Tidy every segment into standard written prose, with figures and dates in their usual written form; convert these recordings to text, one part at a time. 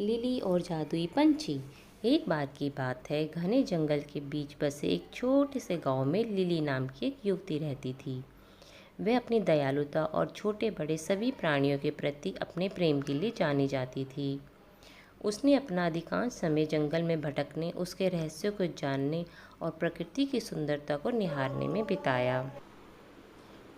Lily और जादुई पंछी। एक बार की बात है, घने जंगल के बीच बसे एक छोटे से गांव में लिली नाम की एक युवती रहती थी। वह अपनी दयालुता और छोटे बड़े सभी प्राणियों के प्रति अपने प्रेम के लिए जानी जाती थी। उसने अपना अधिकांश समय जंगल में भटकने, उसके रहस्यों को जानने और प्रकृति की सुंदरता को निहारने में बिताया।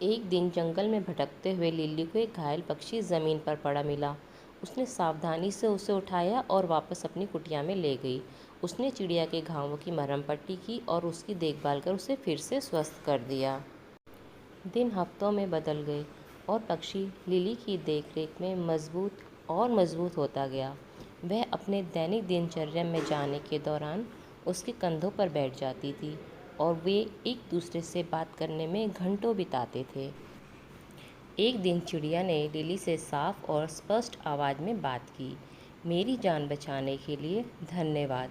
एक दिन जंगल में भटकते हुए लिली को एक घायल पक्षी ज़मीन पर पड़ा मिला। उसने सावधानी से उसे उठाया और वापस अपनी कुटिया में ले गई। उसने चिड़िया के घावों की मरहम पट्टी की और उसकी देखभाल कर उसे फिर से स्वस्थ कर दिया। दिन हफ्तों में बदल गए और पक्षी लिली की देखरेख में मजबूत होता गया। वह अपने दैनिक दिनचर्या में जाने के दौरान उसके कंधों पर बैठ जाती थी और वे एक दूसरे से बात करने में घंटों बिताते थे। एक दिन चिड़िया ने लिली से साफ और स्पष्ट आवाज़ में बात की। मेरी जान बचाने के लिए धन्यवाद।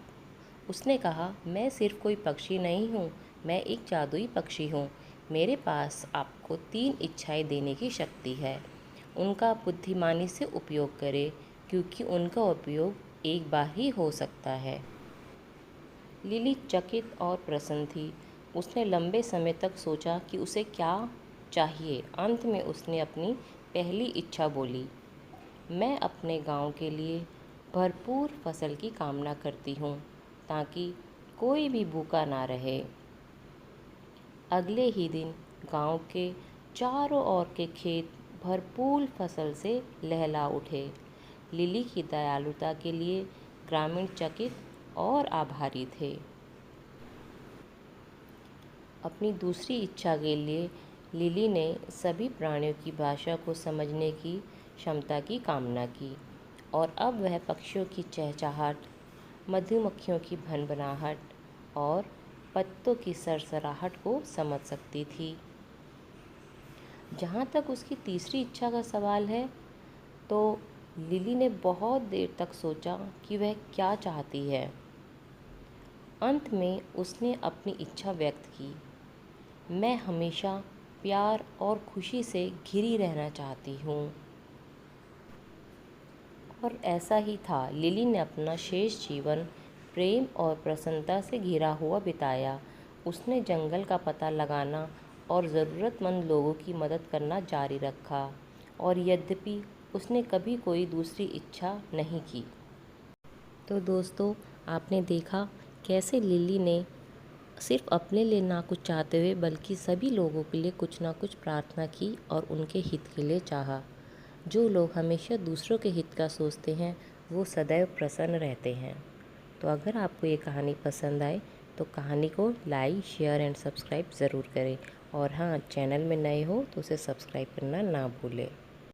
उसने कहा, मैं सिर्फ कोई पक्षी नहीं हूँ, मैं एक जादुई पक्षी हूँ। मेरे पास आपको 3 इच्छाएं देने की शक्ति है। उनका बुद्धिमानी से उपयोग करें, क्योंकि उनका उपयोग एक बार ही हो सकता है। लिली चकित और प्रसन्न थी। उसने लंबे समय तक सोचा कि उसे क्या चाहिए। अंत में उसने अपनी पहली इच्छा बोली, मैं अपने गांव के लिए भरपूर फसल की कामना करती हूँ, ताकि कोई भी भूखा ना रहे। अगले ही दिन गांव के चारों ओर के खेत भरपूर फसल से लहला उठे। लिली की दयालुता के लिए ग्रामीण चकित और आभारी थे। अपनी दूसरी इच्छा के लिए लिली ने सभी प्राणियों की भाषा को समझने की क्षमता की कामना की और अब वह पक्षियों की चहचहाट, मधुमक्खियों की भनभनाहट और पत्तों की सरसराहट को समझ सकती थी। जहाँ तक उसकी तीसरी इच्छा का सवाल है, तो लिली ने बहुत देर तक सोचा कि वह क्या चाहती है। अंत में उसने अपनी इच्छा व्यक्त की, मैं हमेशा प्यार और खुशी से घिरी रहना चाहती हूँ। और ऐसा ही था। लिली ने अपना शेष जीवन प्रेम और प्रसन्नता से घिरा हुआ बिताया। उसने जंगल का पता लगाना और ज़रूरतमंद लोगों की मदद करना जारी रखा, और यद्यपि उसने कभी कोई दूसरी इच्छा नहीं की। तो दोस्तों, आपने देखा कैसे लिली ने सिर्फ अपने लिए ना कुछ चाहते हुए बल्कि सभी लोगों के लिए कुछ ना कुछ प्रार्थना की और उनके हित के लिए चाहा। जो लोग हमेशा दूसरों के हित का सोचते हैं, वो सदैव प्रसन्न रहते हैं। तो अगर आपको ये कहानी पसंद आए तो कहानी को लाइक, शेयर एंड सब्सक्राइब ज़रूर करें। और हाँ, चैनल में नए हो तो उसे सब्सक्राइब करना ना भूलें।